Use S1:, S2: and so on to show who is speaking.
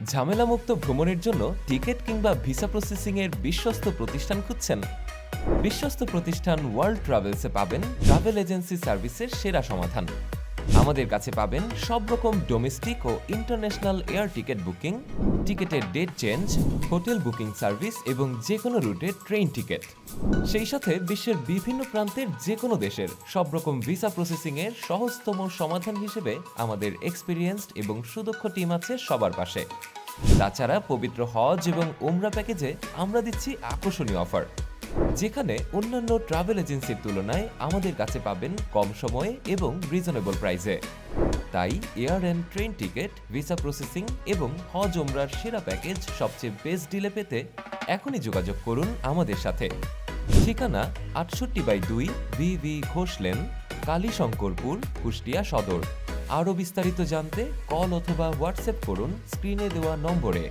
S1: ঝামেলামুক্ত ভ্রমণের জন্য টিকিট কিংবা ভিসা প্রসেসিং এর বিশ্বস্ত প্রতিষ্ঠান খুঁজছেন? বিশ্বস্ত প্রতিষ্ঠান ওয়ার্ল্ড ট্রাভেলসে পাবেন ট্রাভেল এজেন্সি সার্ভিসের সেরা সমাধান। আমাদের কাছে পাবেন সব রকম ডোমেস্টিক ও ইন্টারন্যাশনাল এয়ার টিকিট বুকিং, টিকিটের date change, hotel booking service এবং যে কোনো রুটের ট্রেন টিকিট। সেই সাথে বিশ্বের বিভিন্ন প্রান্তের যে কোনো দেশের সব রকম ভিসা প্রসেসিং এর সহজতম সমাধান হিসেবে আমাদের এক্সপিরিয়েন্সড এবং সুদক্ষ টিম আছে সবার পাশে। তাছাড়া পবিত্র হজ এবং ওমরা প্যাকেজে আমরা দিচ্ছি আকর্ষণীয় অফার, যেখানে অন্যান্য ট্রাভেল এজেন্সির তুলনায় আমাদের কাছে পাবেন কম সময়ে এবং রিজনেবল প্রাইসে। তাই air and train ticket, visa processing এবং হজ ওমরার সেরা প্যাকেজ সবচেয়ে বেস্ট ডিলে পেতে এখনই যোগাযোগ করুন আমাদের সাথে। ঠিকানা ৬৮/২ VV ঘোষ লেন, কালীশঙ্করপুর, কুষ্টিয়া সদর। আরও বিস্তারিত জানতে কল অথবা হোয়াটসঅ্যাপ করুন স্ক্রিনে দেওয়া নম্বরে।